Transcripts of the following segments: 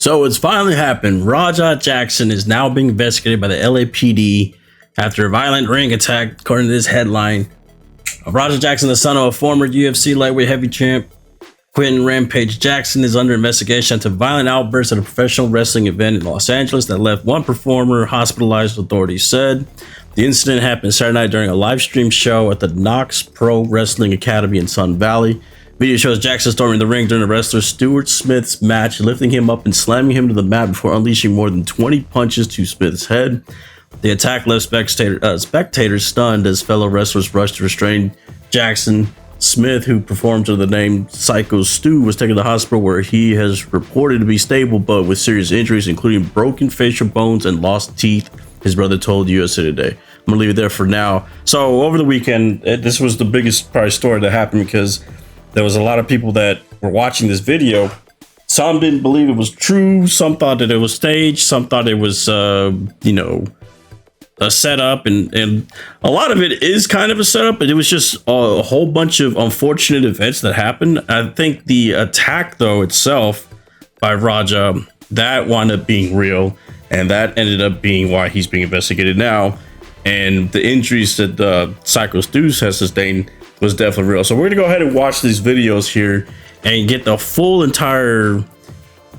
So it's finally happened. Raja Jackson is now being investigated by the LAPD after a violent ring attack, according to this headline. Raja Jackson, the son of a former UFC lightweight heavy champ, Quentin Rampage Jackson, is under investigation after violent outbursts at a professional wrestling event in Los Angeles that left one performer hospitalized, authorities said. The incident happened Saturday night during a live stream show at the Knox Pro Wrestling Academy in Sun Valley. Video shows Jackson storming the ring during the wrestler Stuart Smith's match, lifting him up and slamming him to the mat before unleashing more than 20 punches to Smith's head. The attack left spectators stunned as fellow wrestlers rushed to restrain Jackson. Smith, who performs under the name Syko Stu, was taken to the hospital where he has reported to be stable but with serious injuries, including broken facial bones and lost teeth, his brother told USA Today. I'm going to leave it there for now. So over the weekend, this was the biggest probably story that happened because there was a lot of people that were watching this video. Some didn't believe it was true. Some thought that it was staged. Some thought it was, a setup. And a lot of it is kind of a setup, but it was just a whole bunch of unfortunate events that happened. I think the attack, though, itself by Raja, that wound up being real. And that ended up being why he's being investigated now. And the injuries that Syko Stu has sustained was definitely real. So we're gonna go ahead and watch these videos here and get the full entire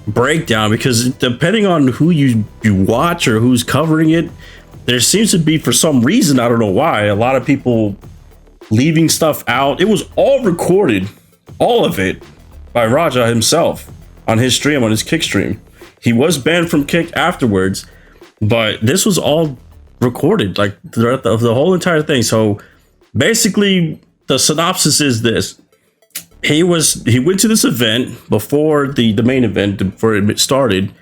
breakdown, because depending on who you watch or who's covering it, there seems to be, for some reason, I don't know why, a lot of people leaving stuff out. It was all recorded, all of it, by Raja himself on his stream, on his Kick stream. He was banned from Kick afterwards, but this was all recorded, like throughout the whole entire thing. So basically, the synopsis is this: he went to this event before the main event, before it started,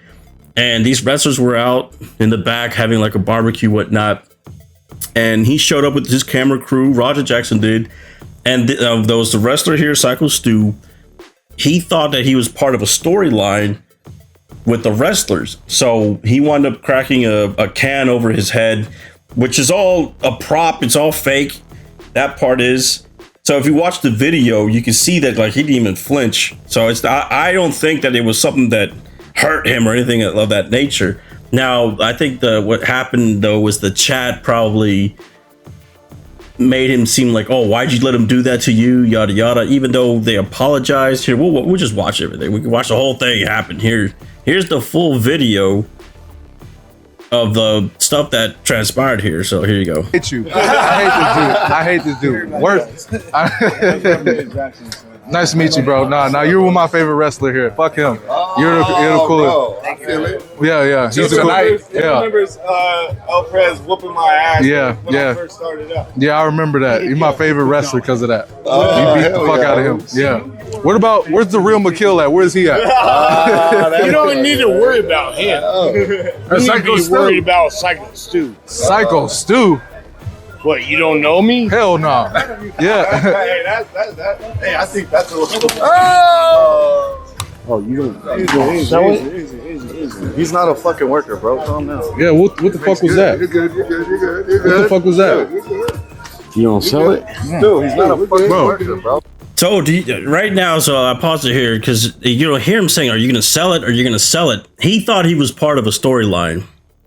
and these wrestlers were out in the back having like a barbecue, whatnot. And he showed up with his camera crew. Raja Jackson did, and there was the wrestler here, Syko Stu. He thought that he was part of a storyline with the wrestlers, so he wound up cracking a can over his head, which is all a prop. It's all fake. That part is. So if you watch the video, you can see that like he didn't even flinch. So I don't think that it was something that hurt him or anything of that nature. Now, I think what happened though was the chat probably made him seem like, oh, why'd you let him do that to you, yada yada. Even though they apologized. Here, we'll just watch everything. We can watch the whole thing happen. Here's the full video of the stuff that transpired here. So here you go. I hate this dude. Worst. Nice to meet you, bro. Nah, you're one of my favorite wrestler here. Fuck him. You're the coolest. I feel it. Yeah. He's the coolest. Yeah. Remembers El Prez whooping my ass when I first started out. Yeah, I remember that. You're my favorite wrestler because of that. You beat the fuck out of him. Yeah. Where's the real McKill at? Where's he at? You don't need to worry about him. You need to be worried about Syko Stu. Syko Stu? What, you don't know me? Hell no. Yeah. Hey, I think that's a little. Oh, you don't. Easy. He's not a fucking worker, bro. Calm down. Yeah, what the fuck was that? You're good. What the fuck was that? You don't sell it? Dude, he's not a fucking worker, bro. So right now, so I paused it here because you don't hear him saying, "Are you going to sell it? Are you going to sell it?" He thought he was part of a storyline,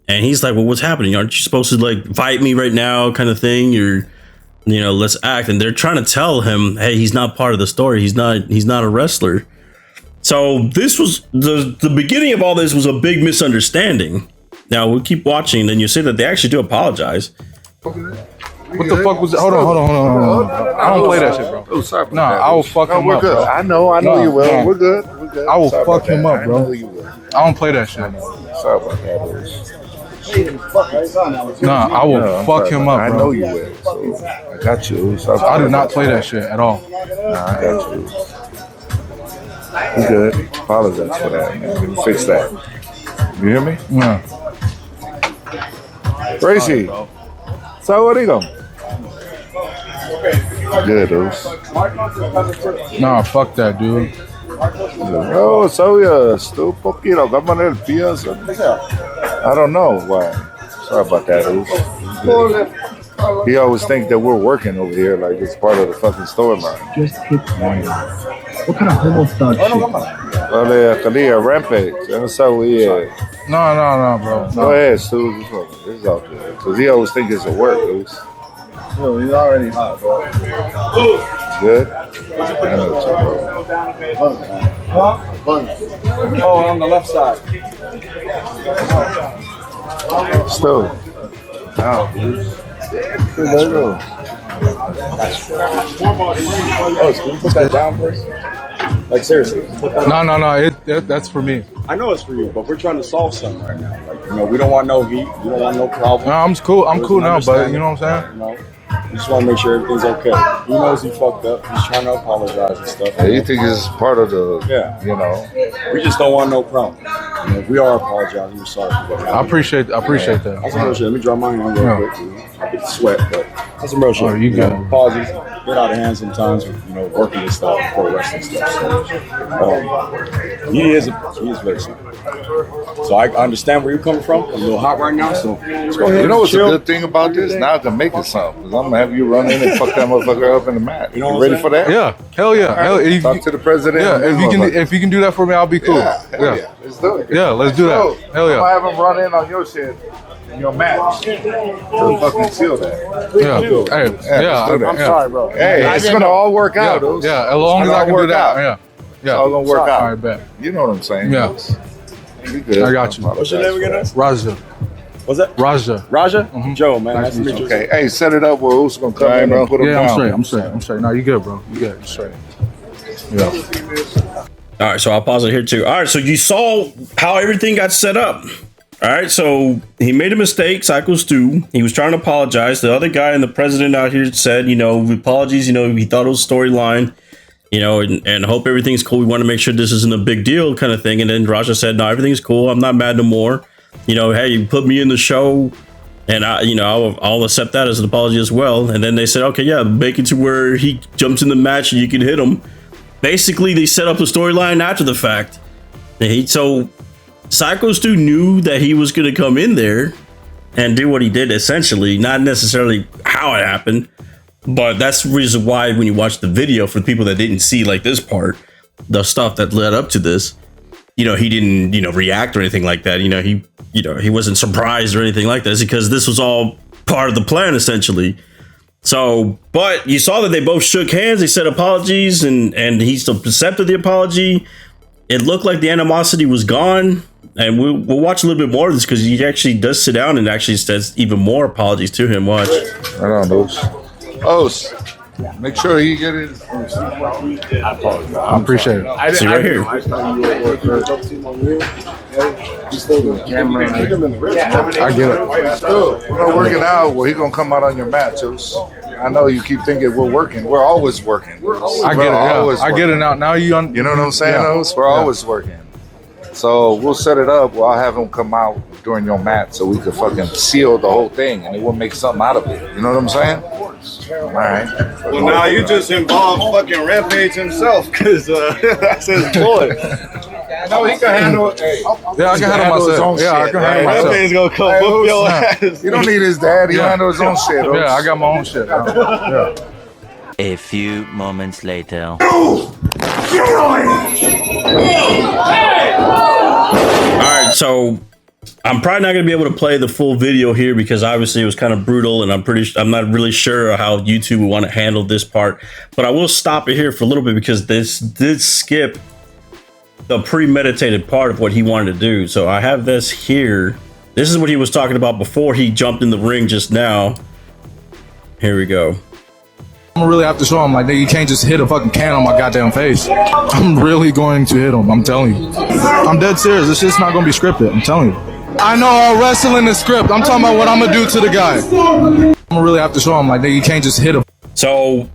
and he's like, "Well, what's happening? Aren't you supposed to like fight me right now, kind of thing? Let's act." And they're trying to tell him, "Hey, he's not part of the story. He's not a wrestler." So this was the beginning of all this was a big misunderstanding. Now we'll keep watching, then you see that they actually do apologize. What the fuck was that? Hold on. I don't play that shit, bro. Oh, sorry. Nah, I will fuck him up, bro. I know you will. No. We're good. I will fuck him up, bro. I know you will. I don't play that shit. Sorry about that. Nah, I will fuck him up, bro. I know you will. So I got you. I do not play that shit at all. Nah, I got you. You good. Apologize for that, man. Fix that. You hear me? Yeah. Gracie. So what are you going? Good, dude. Nah, fuck that, dude. Oh, so Stu, poquito. Come el pies. I don't know why. Sorry about that, dude. He always think that we're working over here like it's part of the fucking storyline. Just hit one. What kind of homo thug shit? Rampage. That's how we No, bro. Go ahead, Stu. This is all good. Because he always think it's a work, dude. Yo, he's already hot, bro. Good? I know what you're Oh, on the left side. Stu. Now, dude. There you go. Oh, can you put that down, please? Like, seriously. No. That's for me. I know it's for you, but we're trying to solve something right now. Like, you know, we don't want no heat. We don't want no problem. No, I'm cool. I'm cool now, but you know what I'm saying? You know, we just want to make sure everything's okay. He knows he fucked up. He's trying to apologize and stuff. Yeah, you think it's part of the, you know. We just don't want no problem. You know, we are apologizing. We're sorry for what happened. I appreciate that. That's some real shit. Let me draw mine on real quick. I get the sweat, but that's some real shit. Oh, you good. Apologies. Get out of hand sometimes with, you know, working this stuff, pro wrestling stuff. So, he is very sorry. So I understand where you're coming from. I'm a little hot right now, so let's go ahead. You know what's chill. a good thing about this? Now I can make it something. Because I'm going to have you run in and fuck that motherfucker up in the mat. You know You ready for that? Yeah, hell yeah. Right. Talk to the president. Yeah, if you can do that for me, I'll be cool. Yeah. Let's do it. Yeah, let's do that. Hell yeah. I'm going to have him run in on your shit. Your match. To fucking seal that. Yeah. I'm sorry, bro. Hey, it's going to all work out. Dude. Yeah, as long as I can do that. Yeah. It's all going to work out. All right, bet. You know what I'm saying? Yeah. You good. I got you. What's your name again? Raja. What's that? Raja. Raja? Mhm. Joe, man. Nice to meet you. Okay. Hey, set it up where who's going to come in and put him Yeah, down. I'm straight. No, you good, bro. You good. You straight. Yeah. All right, so I'll pause it here too. All right, so you saw how everything got set up. All right, so he made a mistake, Syko Stu. He was trying to apologize. The other guy and the president out here said, you know, apologies. You know, he thought it was a storyline, you know, and hope everything's cool. We want to make sure this isn't a big deal kind of thing. And then Raja said, no, everything's cool. I'm not mad no more. You know, hey, you put me in the show and I'll accept that as an apology as well. And then they said, okay, yeah, make it to where he jumps in the match and you can hit him. Basically, they set up the storyline after the fact. So Syko Stu knew that he was going to come in there and do what he did, essentially, not necessarily how it happened, but that's the reason why when you watch the video, for the people that didn't see like this part, the stuff that led up to this, you know, he didn't, you know, react or anything like that. He wasn't surprised or anything like that. It's because this was all part of the plan, essentially. So, but you saw that they both shook hands. They said apologies, and he still accepted the apology. It looked like the animosity was gone. And we'll watch a little bit more of this because he actually does sit down and actually says even more apologies to him. Watch. I don't know. Os, make sure he get it. I appreciate it. See right here. I get it. We're working out. Well, he's going to come out on your mat, Os. I know you keep thinking we're working. We're always working. I get it. Yeah. I get it now. Now you know what I'm saying, Os? We're always working. So we'll set it up. I'll have him come out during your match so we could fucking seal the whole thing and we'll make something out of it. You know what I'm saying? All right. Well, now you just involved fucking Rampage himself because that's his boy. No, he can handle it. Hey, yeah, I can handle myself. Yeah, I can handle myself. Rampage's gonna come whoop your ass. You don't need his dad. He handle his own shit. Yeah, I got my own shit. Yeah. A few moments later. All right, so I'm probably not going to be able to play the full video here because obviously it was kind of brutal, and I'm not really sure how YouTube would want to handle this part. But I will stop it here for a little bit because this did skip the premeditated part of what he wanted to do. So I have this here. This is what he was talking about before he jumped in the ring just now. Here we go. I'm gonna really have to show him, like, you can't just hit a fucking can on my goddamn face. I'm really going to hit him, I'm telling you. I'm dead serious, this shit's not gonna be scripted, I'm telling you. I know all wrestling is script, I'm talking about what I'm gonna do to the guy. I'm gonna really have to show him, like, you can't just hit him. So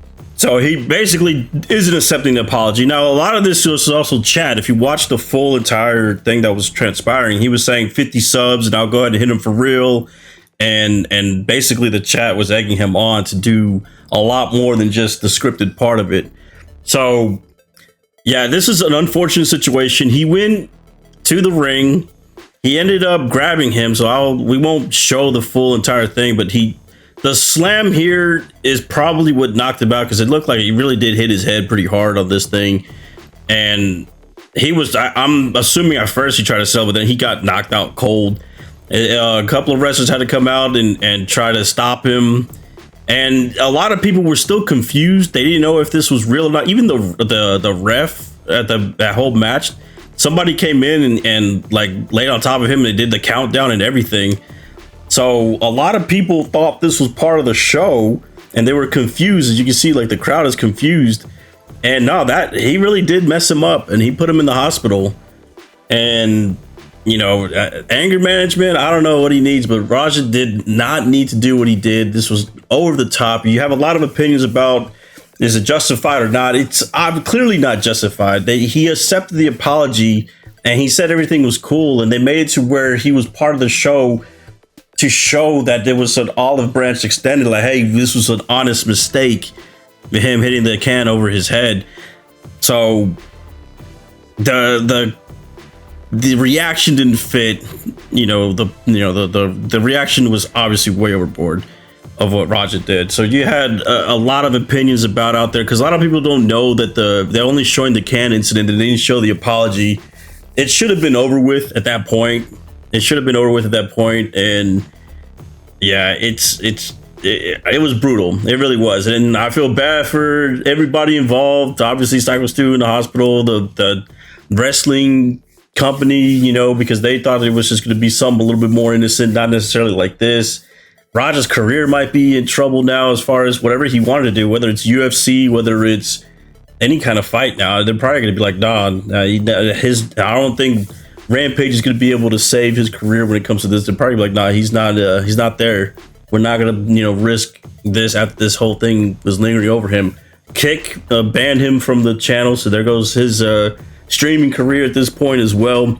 he basically isn't accepting the apology. Now, a lot of this was also chat. If you watch the full entire thing that was transpiring, he was saying 50 subs and I'll go ahead and hit him for real. And basically the chat was egging him on to do a lot more than just the scripted part of it. So yeah, this is an unfortunate situation. He went to the ring. He ended up grabbing him. So we won't show the full entire thing, but the slam here is probably what knocked him out because it looked like he really did hit his head pretty hard on this thing. And he was. I'm assuming at first he tried to sell, but then he got knocked out cold. A couple of wrestlers had to come out and try to stop him, and a lot of people were still confused. They didn't know if this was real or not. Even the ref at that whole match, somebody came in and like laid on top of him and they did the countdown and everything. So a lot of people thought this was part of the show and they were confused. As you can see, like the crowd is confused. And no, that he really did mess him up and he put him in the hospital. And you know, anger management, I don't know what he needs, but Raja did not need to do what he did. This was over the top. You have a lot of opinions about is it justified or not. It's clearly not justified. He accepted the apology and he said everything was cool, and they made it to where he was part of the show to show that there was an olive branch extended, like, hey, this was an honest mistake, him hitting the can over his head. So the reaction didn't fit. The reaction was obviously way overboard of what Raja did. So you had a lot of opinions about out there, because a lot of people don't know that they're only showing the can incident and they didn't show the apology. It should have been over with at that point. And yeah, it was brutal. It really was. And I feel bad for everybody involved. Obviously, Syko Stu in the hospital, the wrestling company, because they thought it was just going to be something a little bit more innocent, not necessarily like this. Raja's career might be in trouble now as far as whatever he wanted to do, whether it's UFC, whether it's any kind of fight now. They're probably going to be like, I don't think Rampage is going to be able to save his career when it comes to this. They're probably like, he's not there. We're not going to, risk this after this whole thing was lingering over him. Kick banned him from the channel, so there goes his streaming career at this point as well.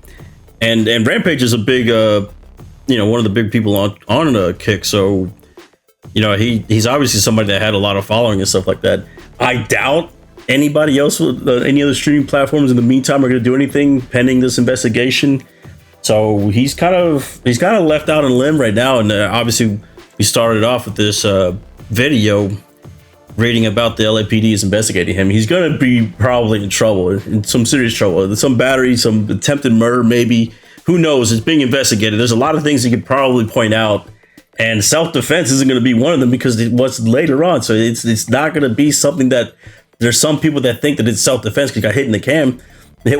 And Rampage is a big, one of the big people on Kick. So, he's obviously somebody that had a lot of following and stuff like that. I doubt anybody else with any other streaming platforms in the meantime are going to do anything pending this investigation. So he's kind of left out on a limb right now. And obviously we started off with this video reading about the LAPD is investigating him. He's going to be probably in trouble, in some serious trouble, some battery, some attempted murder, maybe. Who knows? It's being investigated. There's a lot of things you could probably point out, and self-defense isn't going to be one of them because it was later on. So it's not going to be something that there's some people that think that it's self-defense because he got hit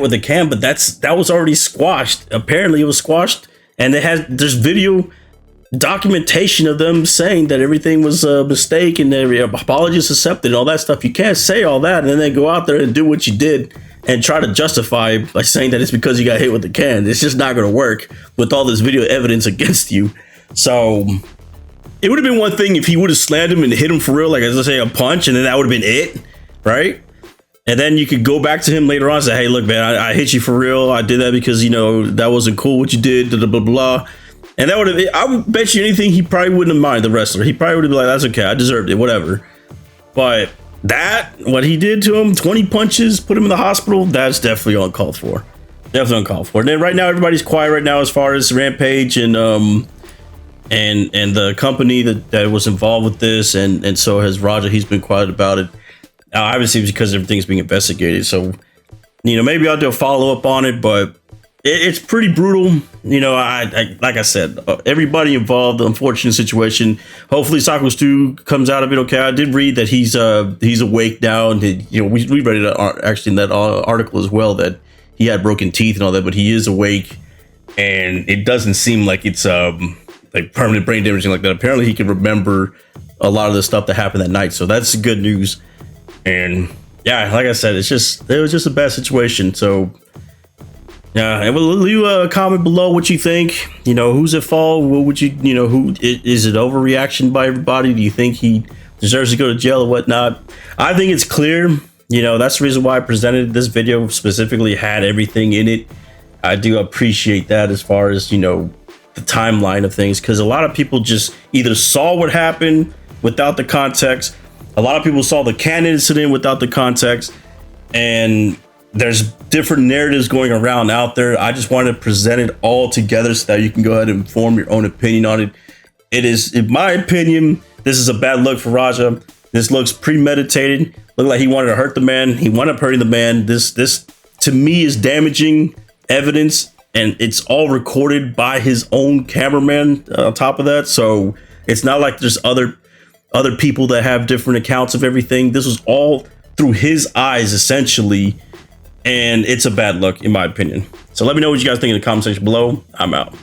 with the cam, but that was already squashed. Apparently it was squashed, and there's video documentation of them saying that everything was a mistake and every apologies accepted and all that stuff. You can't say all that and then go out there and do what you did and try to justify by saying that it's because you got hit with the can. It's just not going to work with all this video evidence against you. So it would have been one thing if he would have slammed him and hit him for real, like as I say, a punch, and then that would have been it, right? And then you could go back to him later on and say, hey, look, man, I hit you for real. I did that because, that wasn't cool what you did, blah, blah, blah. And that would have, I would bet you anything, he probably wouldn't have minded, the wrestler. He probably would have been like, that's okay, I deserved it, whatever. But what he did to him, 20 punches, put him in the hospital, that's definitely uncalled for. Definitely uncalled for. And then right now, everybody's quiet right now as far as Rampage and the company that was involved with this. And so has Raja, he's been quiet about it. Obviously, it's because everything's being investigated. So, maybe I'll do a follow-up on it, but it's pretty brutal. I like I said, everybody involved, the unfortunate situation. Hopefully Syko Stu comes out of it okay. I did read that he's awake now, and we read it actually in that article as well, that he had broken teeth and all that, but he is awake, and it doesn't seem like it's like permanent brain damage like that. Apparently he can remember a lot of the stuff that happened that night, so that's good news. And yeah, like I said, it was just a bad situation. So yeah, and we'll leave a comment below what you think. Who's at fault? What would you, who is it overreaction by everybody? Do you think he deserves to go to jail or whatnot? I think it's clear. That's the reason why I presented this video specifically, had everything in it. I do appreciate that as far as, the timeline of things, because a lot of people just either saw what happened without the context. A lot of people saw the can incident without the context, and there's different narratives going around out there. I just wanted to present it all together so that you can go ahead and form your own opinion on it. It is, in my opinion, this is a bad look for Raja. This looks premeditated. Looked like he wanted to hurt the man. He wound up hurting the man. This to me is damaging evidence, and it's all recorded by his own cameraman on top of that. So it's not like there's other people that have different accounts of everything. This was all through his eyes, essentially, and it's a bad look, in my opinion. So let me know what you guys think in the comment section below. I'm out.